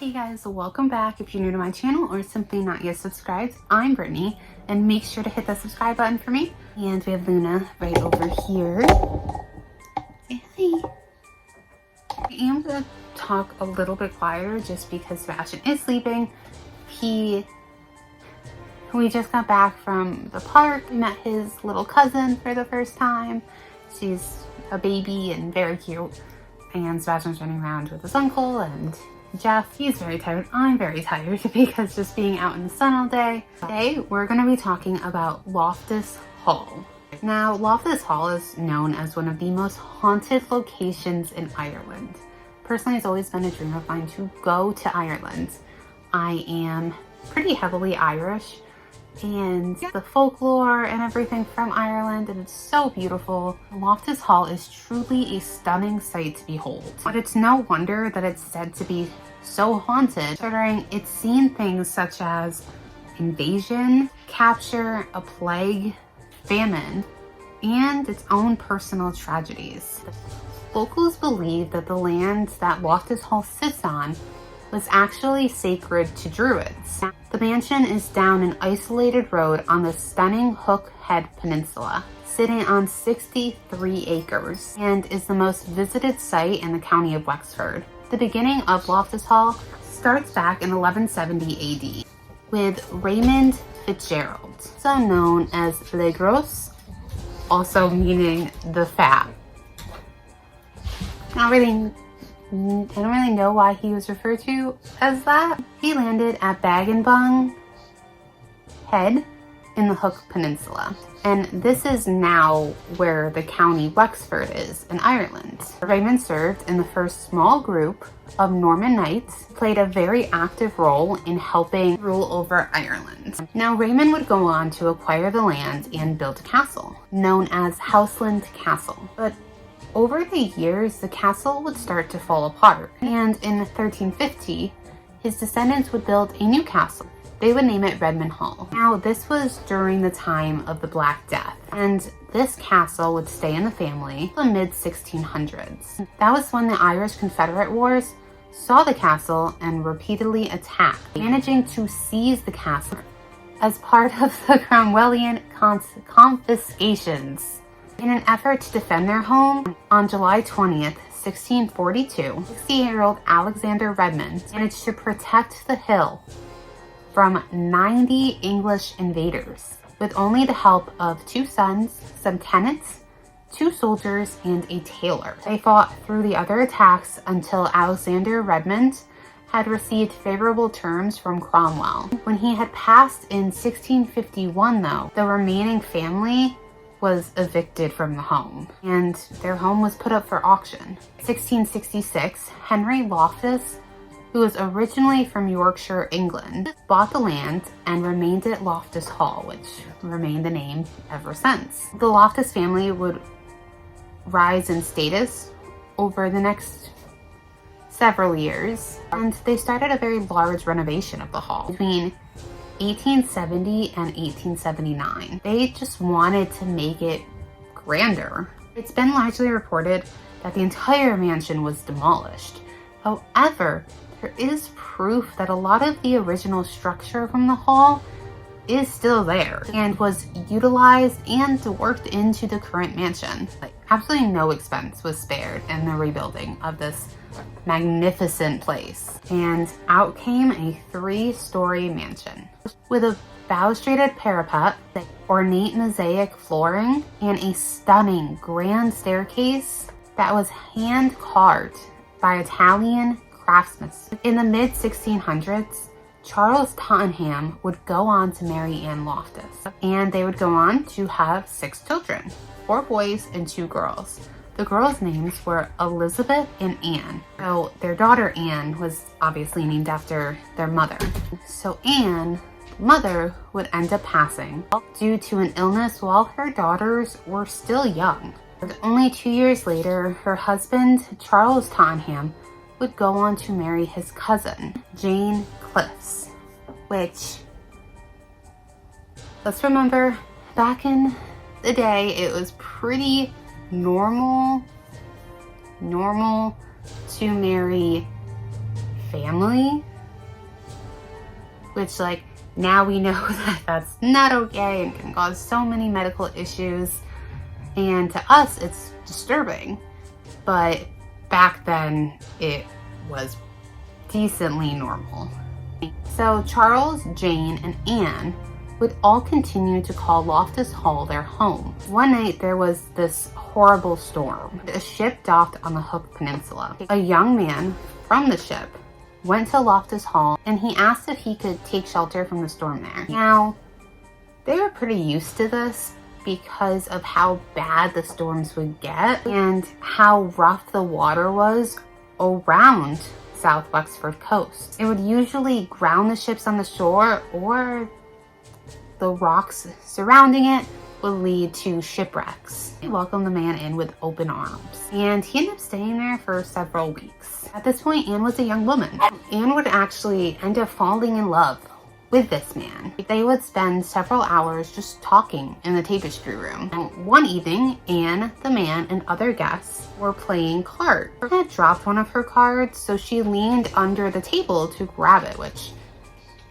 Hey guys, welcome back. If you're new to my channel or simply not yet subscribed, I'm Brittany, and make sure to hit that subscribe button for me. And we have Luna right over here. Say hi. I am going to talk a little bit quieter just because Sebastian is sleeping. We just got back from the park. We met his little cousin for the first time. She's a baby and very cute. And Sebastian's running around with his uncle and Jeff. He's very tired. I'm very tired because just being out in the sun all day. Today, we're going to be talking about Loftus Hall. Now, Loftus Hall is known as one of the most haunted locations in Ireland. Personally, it's always been a dream of mine to go to Ireland. I am pretty heavily Irish, and the folklore and everything from Ireland, and it's so beautiful. Loftus Hall is truly a stunning sight to behold. But it's no wonder that it's said to be so haunted, considering it's seen things such as invasion, capture, a plague, famine, and its own personal tragedies. Locals believe that the land that Loftus Hall sits on was actually sacred to Druids. The mansion is down an isolated road on the stunning Hook Head Peninsula, sitting on 63 acres, and is the most visited site in the county of Wexford. The beginning of Loftus Hall starts back in 1170 AD with Raymond Fitzgerald, also known as Le Gros, also meaning the fat. I don't really know why he was referred to as that. He landed at Baginbung Head in the Hook Peninsula. And this is now where the county Wexford is in Ireland. Raymond served in the first small group of Norman knights, played a very active role in helping rule over Ireland. Now, Raymond would go on to acquire the land and build a castle, known as Houseland Castle. But over the years, the castle would start to fall apart, and in 1350, his descendants would build a new castle. They would name it Redmond Hall. Now, this was during the time of the Black Death, and this castle would stay in the family until the mid-1600s. That was when the Irish Confederate Wars saw the castle and repeatedly attacked, managing to seize the castle as part of the Cromwellian confiscations. In an effort to defend their home, on July 20th, 1642, 68-year-old Alexander Redmond managed to protect the hill from 90 English invaders, with only the help of 2 sons, some tenants, 2 soldiers, and a tailor. They fought through the other attacks until Alexander Redmond had received favorable terms from Cromwell. When he had passed in 1651, though, the remaining family was evicted from the home, and their home was put up for auction. 1666, Henry Loftus, who was originally from Yorkshire, England, bought the land and renamed it Loftus Hall, which remained the name ever since. The Loftus family would rise in status over the next several years, and they started a very large renovation of the hall between 1870 and 1879. They just wanted to make it grander. It's been largely reported that the entire mansion was demolished. However, there is proof that a lot of the original structure from the hall is still there and was utilized and worked into the current mansion. Absolutely no expense was spared in the rebuilding of this magnificent place, and out came a 3-story mansion with a balustraded parapet, ornate mosaic flooring, and a stunning grand staircase that was hand carved by Italian craftsmen. In the mid-1600s, Charles Tottenham would go on to marry Anne Loftus, and they would go on to have 6 children, 4 boys and 2 girls. The girls' names were Elizabeth and Anne. So their daughter Anne was obviously named after their mother. So Anne, mother, would end up passing due to an illness while her daughters were still young. But only 2 years later, her husband, Charles Tottenham, would go on to marry his cousin, Jane Cliffs, which, let's remember, back in the day, it was pretty normal to marry family which like now we know that that's not okay and can cause so many medical issues. And to us, it's disturbing, but back then it was decently normal. So Charles, Jane, and Anne would all continue to call Loftus Hall their home. One night there was this horrible storm. A ship docked on the Hook Peninsula. A young man from the ship went to Loftus Hall and he asked if he could take shelter from the storm there. Now, they were pretty used to this because of how bad the storms would get and how rough the water was around South Wexford coast. It would usually ground the ships on the shore, or the rocks surrounding it would lead to shipwrecks. He welcomed the man in with open arms, and he ended up staying there for several weeks. At this point, Anne was a young woman. Anne would actually end up falling in love with this man. They would spend several hours just talking in the tapestry room. And one evening, Anne, the man, and other guests were playing cards. She had dropped one of her cards, so she leaned under the table to grab it, which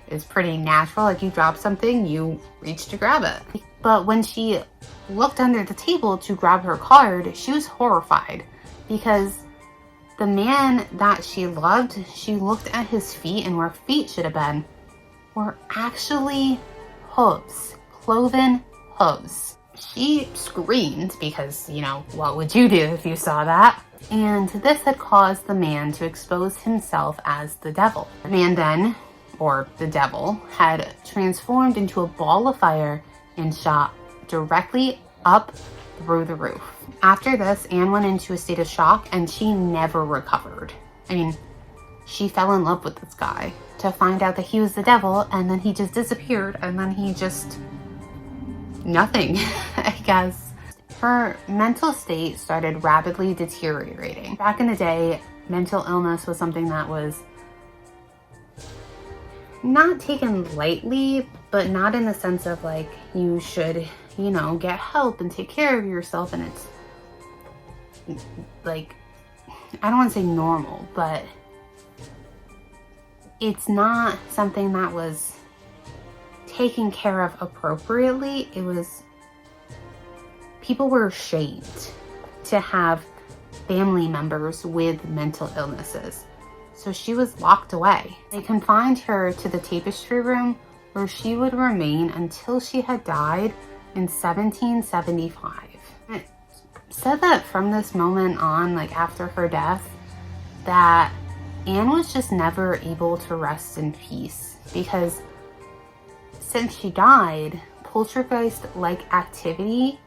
is pretty natural. Like, you drop something, you reach to grab it. But when she looked under the table to grab her card, she was horrified because the man that she loved, she looked at his feet, and where feet should have been were actually hooves, cloven hooves. She screamed because, you know, what would you do if you saw that? And this had caused the man to expose himself as the devil. The man then, or the devil, had transformed into a ball of fire and shot directly up through the roof. After this, Anne went into a state of shock and she never recovered. I mean, she fell in love with this guy to find out that he was the devil, and then he just disappeared, and then he just nothing, I guess. Her mental state started rapidly deteriorating. Back in the day, mental illness was something that was not taken lightly, but not in the sense of like you should, you know, get help and take care of yourself, and it's like, I don't want to say normal, but it's not something that was taken care of appropriately. It was, people were ashamed to have family members with mental illnesses. So she was locked away. They confined her to the tapestry room where she would remain until she had died in 1775. It said that from this moment on, like after her death, that Anne was just never able to rest in peace because since she died, poltergeist-like activity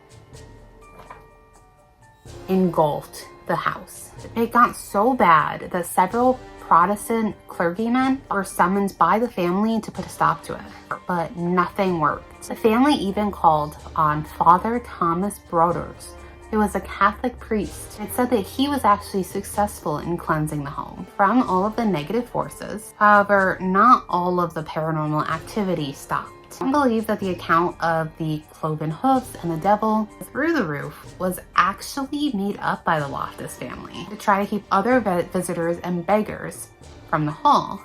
engulfed the house. It got so bad that several Protestant clergymen were summoned by the family to put a stop to it, but nothing worked. The family even called on Father Thomas Broders, who was a Catholic priest. It said that he was actually successful in cleansing the home from all of the negative forces. However, not all of the paranormal activity stopped. Some believe that the account of the cloven hoofs and the devil through the roof was actually made up by the Loftus family to try to keep other visitors and beggars from the hall.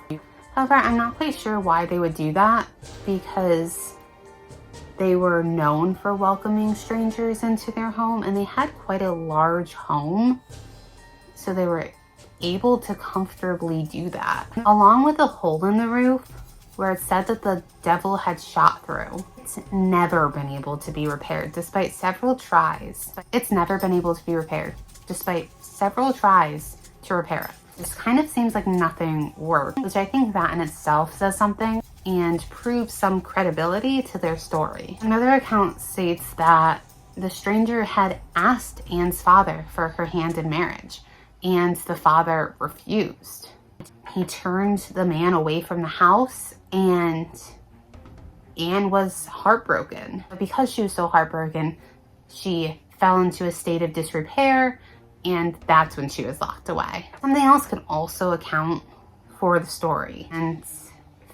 However, I'm not quite sure why they would do that, because they were known for welcoming strangers into their home, and they had quite a large home, so they were able to comfortably do that. Along with a hole in the roof where it said that the devil had shot through, it's never been able to be repaired despite several tries. It's never been able to be repaired despite several tries to repair it. This kind of seems like nothing worked, which I think that in itself says something and proves some credibility to their story. Another account states that the stranger had asked Anne's father for her hand in marriage, and the father refused. He turned the man away from the house, and Anne was heartbroken. But because she was so heartbroken, she fell into a state of disrepair, and that's when she was locked away. Something else could also account for the story, and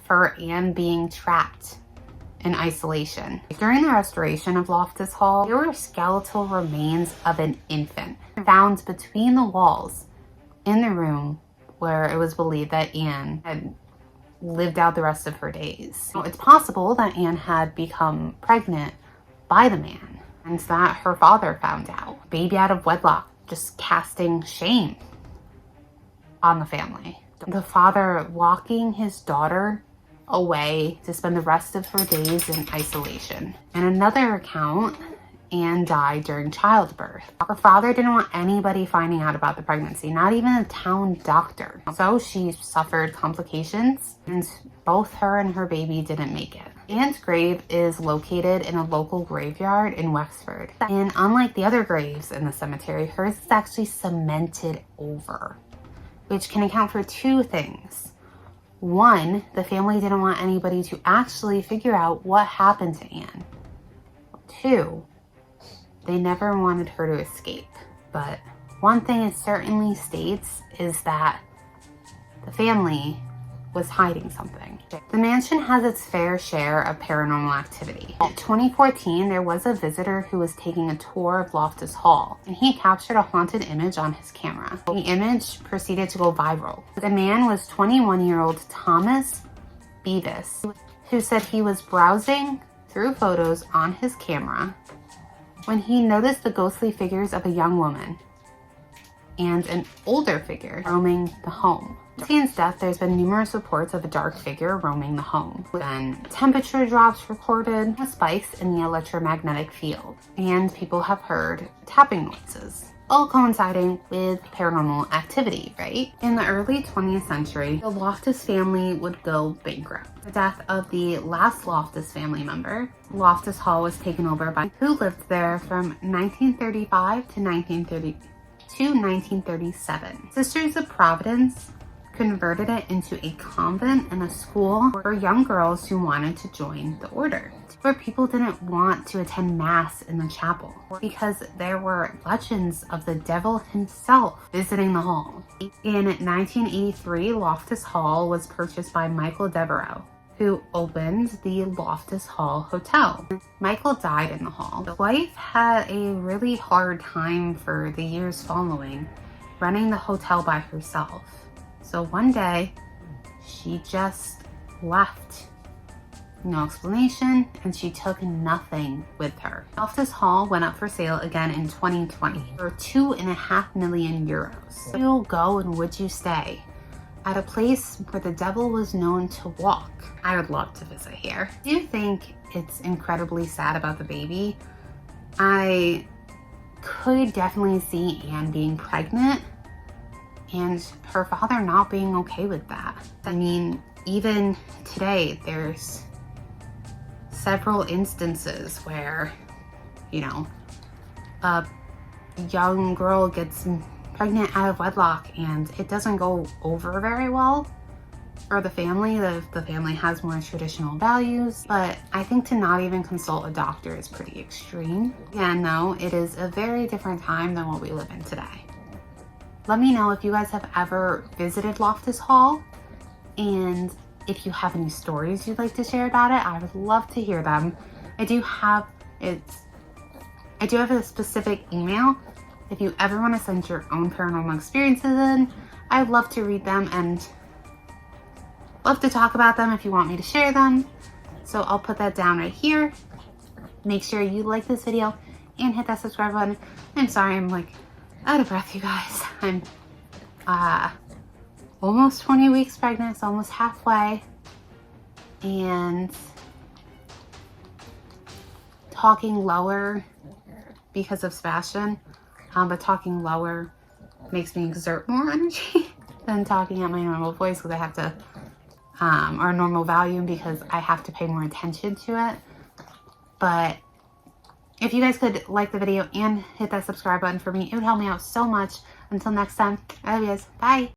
for Anne being trapped in isolation. During the restoration of Loftus Hall, there were skeletal remains of an infant found between the walls in the room where it was believed that Anne had lived out the rest of her days. So it's possible that Anne had become pregnant by the man and that her father found out. Baby out of wedlock, just casting shame on the family. The father locking his daughter away to spend the rest of her days in isolation. In another account, Anne died during childbirth. Her father didn't want anybody finding out about the pregnancy, not even the town doctor. So she suffered complications and both her and her baby didn't make it. Anne's grave is located in a local graveyard in Wexford. And unlike the other graves in the cemetery, hers is actually cemented over, which can account for two things. One, the family didn't want anybody to actually figure out what happened to Anne. Two, they never wanted her to escape. But one thing it certainly states is that the family was hiding something. The mansion has its fair share of paranormal activity. In 2014, there was a visitor who was taking a tour of Loftus Hall, and he captured a haunted image on his camera. The image proceeded to go viral. The man was 21-year-old Thomas Beavis, who said he was browsing through photos on his camera when he noticed the ghostly figures of a young woman and an older figure roaming the home. Since Anne's death, there's been numerous reports of a dark figure roaming the home. Then temperature drops recorded, spikes in the electromagnetic field, and people have heard tapping noises, all coinciding with paranormal activity, right? In the early 20th century, the Loftus family would go bankrupt. The death of the last Loftus family member, Loftus Hall was taken over by who lived there from 1935 to 1937. Sisters of Providence converted it into a convent and a school for young girls who wanted to join the order, where people didn't want to attend mass in the chapel because there were legends of the devil himself visiting the hall. In 1983, Loftus Hall was purchased by Michael Devereux, who opened the Loftus Hall Hotel. Michael died in the hall. The wife had a really hard time for the years following, running the hotel by herself. So one day, she just left. No explanation, and she took nothing with her. Loftus Hall went up for sale again in 2020 for €2.5 million. Would you go and would you stay at a place where the devil was known to walk? I would love to visit here. I do think it's incredibly sad about the baby. I could definitely see Anne being pregnant and her father not being okay with that. I mean, even today, there's several instances where, you know, a young girl gets pregnant out of wedlock and it doesn't go over very well for the family. The family has more traditional values, but I think to not even consult a doctor is pretty extreme. And no, it is a very different time than what we live in today. Let me know if you guys have ever visited Loftus Hall, and if you have any stories you'd like to share about it. I would love to hear them. I do have a specific email if you ever want to send your own paranormal experiences in. I'd love to read them and love to talk about them if you want me to share them. So I'll put that down right here. Make sure you like this video and hit that subscribe button. I'm sorry, I'm like out of breath, you guys. I'm almost 20 weeks pregnant. It's almost halfway. And talking lower because of Sebastian, but talking lower makes me exert more energy than talking at my normal voice because I have to, or normal volume, because I have to pay more attention to it. But if you guys could like the video and hit that subscribe button for me, it would help me out so much. Until next time, I love you guys. Bye.